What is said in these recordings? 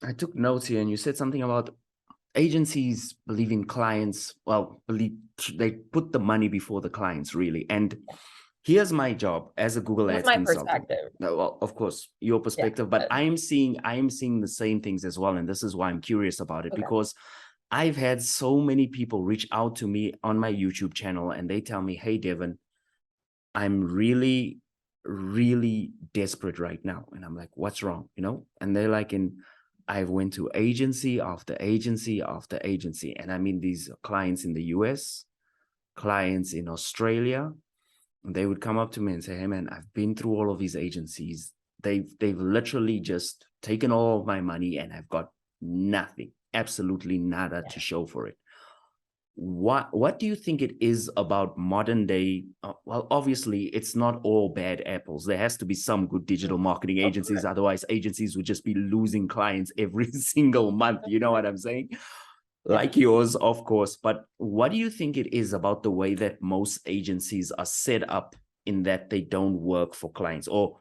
I took notes here, and you said something about agencies believe in clients. Well, believe they put the money before the clients, really. And here's my job as a Google That's Ads my consultant. perspective. Well, of course, your Yeah. perspective, but I am seeing the same things as well, and this is why I'm curious about it, Okay. because I've had so many people reach out to me on my YouTube channel, and they tell me, "Hey, Devin, I'm really, really desperate right now." And I'm like, "What's wrong?" And they're like, I've went to agency after agency after agency. And I mean, these clients in the US, clients in Australia, and they would come up to me and say, "Hey man, I've been through all of these agencies. They've literally just taken all of my money and I've got nothing, absolutely nada to show for it." What do you think it is about modern day? Well, obviously, it's not all bad apples. There has to be some good digital marketing Of agencies. course. Otherwise, agencies would just be losing clients every single month. You know what I'm saying? Yeah. Like yours, of course. But what do you think it is about the way that most agencies are set up, in that they don't work for clients, or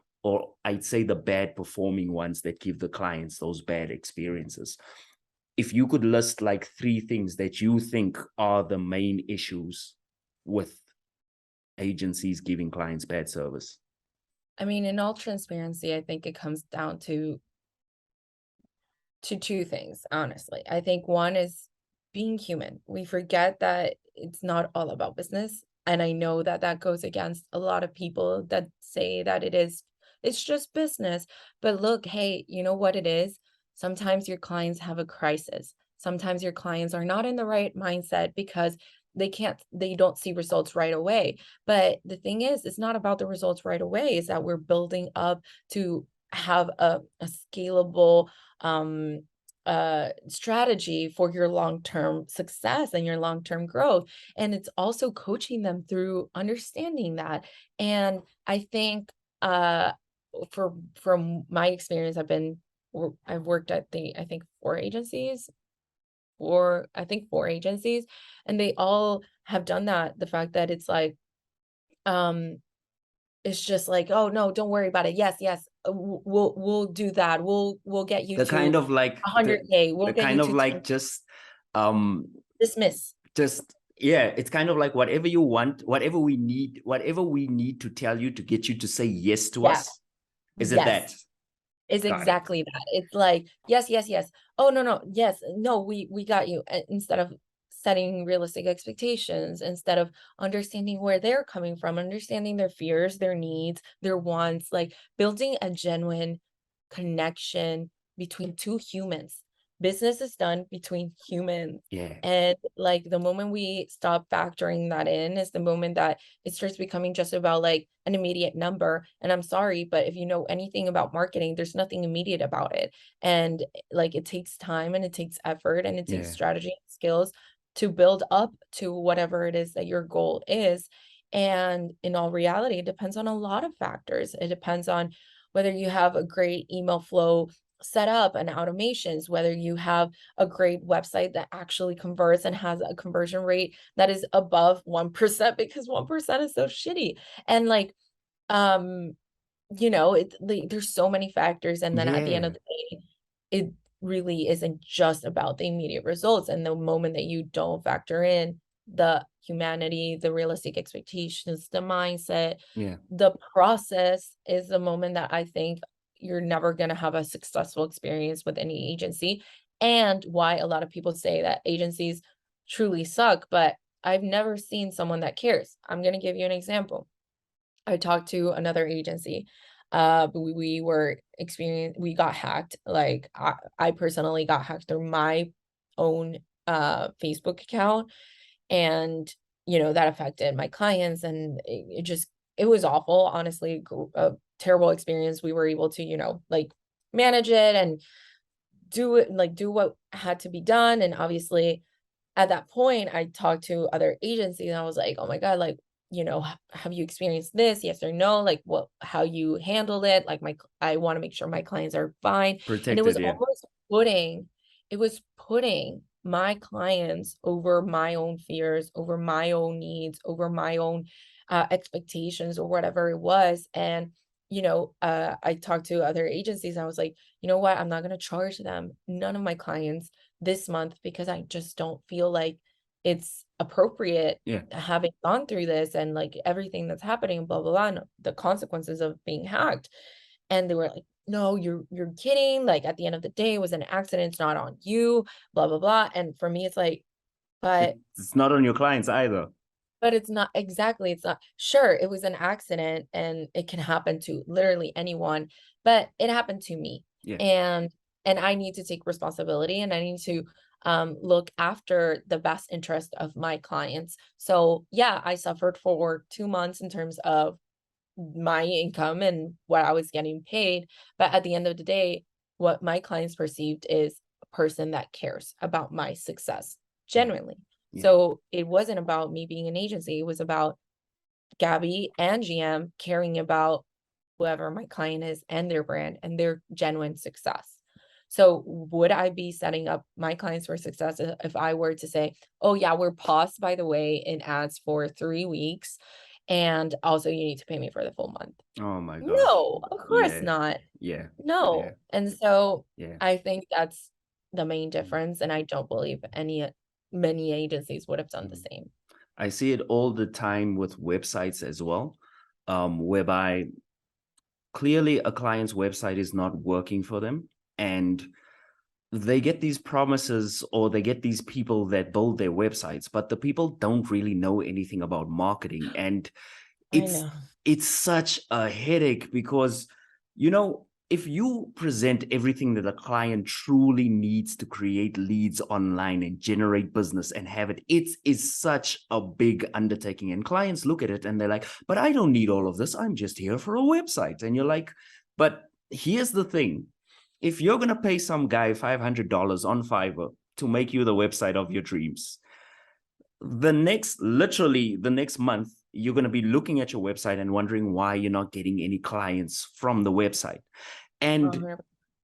I'd say the bad performing ones that give the clients those bad experiences? If you could list like 3 things that you think are the main issues with agencies giving clients bad service. I mean, in all transparency, I think it comes down to two things, honestly. I think one is being human. We forget that it's not all about business. And I know that that goes against a lot of people that say that it's just business. But look, hey, you know what it is? Sometimes your clients have a crisis. Sometimes your clients are not in the right mindset because they don't see results right away. But the thing is, it's not about the results right away, is that we're building up to have a scalable um strategy for your long-term success and your long-term growth. And it's also coaching them through understanding that. And I think from my experience, I've worked at I think four agencies, and they all have done that. The fact that it's like um it's just like, "Oh, no, don't worry about it. Yes, yes, we'll do that. We'll get you The to kind of like 100K. We'll the get you kind of to like 10." um Dismiss. just yeah, it's kind of like whatever you want, whatever we need to tell you to get you to say yes to Yeah. us. Is it Yes. that? It's Got it. exactly that. It's like, "Yes, yes, yes. Oh, no, no. Yes. No, we got you." Instead of setting realistic expectations, instead of understanding where they're coming from, understanding their fears, their needs, their wants, like building a genuine connection between two humans. Business is done between humans. Yeah. And like the moment we stop factoring that in is the moment that it starts becoming just about like an immediate number. And I'm sorry, but if you know anything about marketing, there's nothing immediate about it. And like it takes time and it takes effort and it takes Yeah. strategy and skills to build up to whatever it is that your goal is. And in all reality, it depends on a lot of factors. It depends on whether you have a great email flow set up and automations, whether you have a great website that actually converts and has a conversion rate that is above 1%, because 1% is so shitty. And like, um, there's so many factors. And then at the end of Yeah. the day, it really isn't just about the immediate results. And the moment that you don't factor in the humanity, the realistic expectations, the mindset, Yeah. the process, is the moment that I think you're never going to have a successful experience with any agency. And why a lot of people say that agencies truly suck, but I've never seen someone that cares. I'm going to give you an example. I talked to another agency. We got hacked. Like I personally got hacked through my own Facebook account, and that affected my clients, and it was awful, honestly, a terrible experience. We were able to, like manage it and do what had to be done. And obviously at that point, I talked to other agencies and I was like, "Oh my God, like, have you experienced this? Yes or no? Like how you handled it? Like I want to make sure my clients are fine." And Protected. Yeah. it was putting my clients over my own fears, over my own needs, over my own expectations or whatever it was. And I talked to other agencies. I was like, you know what? I'm not going to charge them, none of my clients this month, because I just don't feel like it's appropriate Yeah. having gone through this and like everything that's happening, blah, blah, blah, and the consequences of being hacked. And they were like, no, you're kidding. Like at the end of the day, it was an accident. It's not on you, blah, blah, blah. And for me, it's like, but It's not on your clients either. it's not exactly, it's not sure, it was an accident and it can happen to literally anyone, but it happened to me. Yeah. And I need to take responsibility, and I need to look after the best interest of my clients. So yeah, I suffered for 2 months in terms of my income and what I was getting paid, but at the end of the day, what my clients perceived is a person that cares about my success, Yeah. genuinely. Yeah. So it wasn't about me being an agency, it was about Gabby and GM caring about whoever my client is and their brand and their genuine success. So would I be setting up my clients for success if I were to say, "Oh yeah, we're paused by the way in ads for 3 weeks, and also you need to pay me for the full month." Oh my gosh. No, of course Yeah. not. Yeah. Yeah. No. And so Yeah. I think that's the main Mm, difference, and I don't believe many agencies would have done the mm. same. I see it all the time with websites as well, whereby clearly a client's website is not working for them, and they get these promises, or they get these people that build their websites, but the people don't really know anything about marketing. And I it's know. it's such a headache because, if you present everything that a client truly needs to create leads online and generate business and have it, it is such a big undertaking. And clients look at it and they're like, but I don't need all of this, I'm just here for a website. And you're like, but here's the thing, if you're going to pay some guy $500 on Fiverr to make you the website of your dreams, literally the next month, you're going to be looking at your website and wondering why you're not getting any clients from the website. And 100.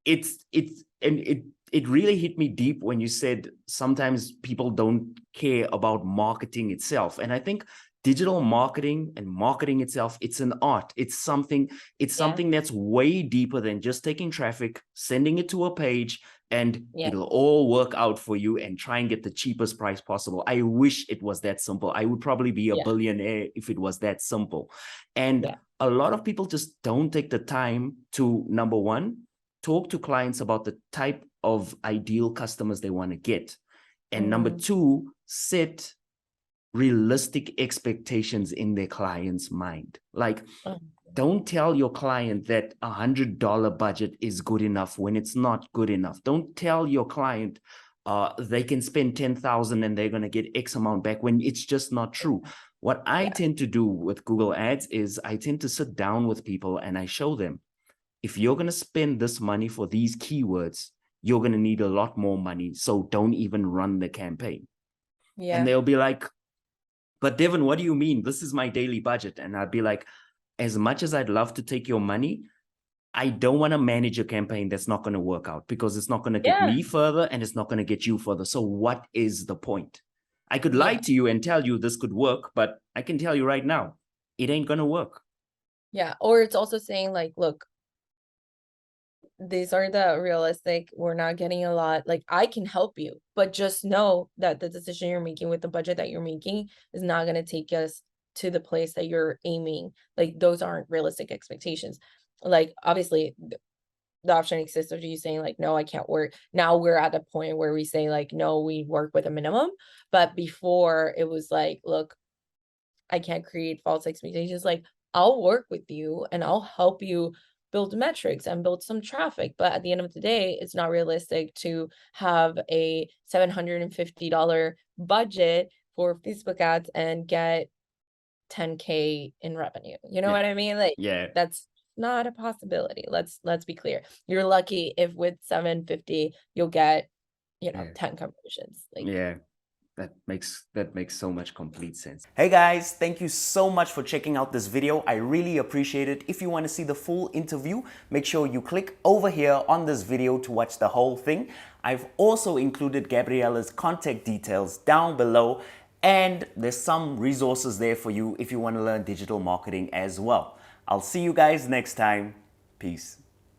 it really hit me deep when you said sometimes people don't care about marketing itself. And I think digital marketing and marketing itself, it's an art. It's Yeah, something that's way deeper than just taking traffic, sending it to a page, and yeah, it'll all work out for you and try and get the cheapest price possible. I wish it was that simple. I would probably be a yeah, billionaire if it was that simple. And yeah. a lot of people just don't take the time to, number one, talk to clients about the type of ideal customers they want to get. And number Mhm. two, set realistic expectations in their client's mind. Like, Oh, don't tell your client that $100 budget is good enough when it's not good enough. Don't tell your client they can spend 10,000 and they're going to get X amount back when it's just not true. What I yeah, tend to do with Google Ads is I tend to sit down with people and I show them, if you're going to spend this money for these keywords, you're going to need a lot more money. So don't even run the campaign. And yeah, they'll be like, but Devin, what do you mean? This is my daily budget. And I'd be like, as much as I'd love to take your money, I don't want to manage a campaign that's not going to work out, because it's not going to get yeah, me further and it's not going to get you further. So what is the point? I could lie yeah, to you and tell you this could work, but I can tell you right now, it ain't going to work. yeah. Or it's also saying like, look, these are the realistic, we're not getting a lot. Like, I can help you, but just know that the decision you're making with the budget that you're making is not going to take us to the place that you're aiming. Like, those aren't realistic expectations. Like, obviously, the option exists of you saying like, no, I can't work. Now we're at a point where we say like, no, we work with a minimum. But before it was like, look, I can't create false expectations. Like, I'll work with you and I'll help you build metrics and build some traffic. But at the end of the day, it's not realistic to have a $750 budget for Facebook ads and get 10K in revenue. You know Yeah. what I mean? Like, Yeah. that's not a possibility. Let's be clear. You're lucky if with 750 you'll get, Yeah. 10 conversions. Like, Yeah. That makes so much complete sense. Hey guys, thank you so much for checking out this video. I really appreciate it. If you want to see the full interview, make sure you click over here on this video to watch the whole thing. I've also included Gabriela's contact details down below, and there's some resources there for you if you want to learn digital marketing as well. I'll see you guys next time. Peace.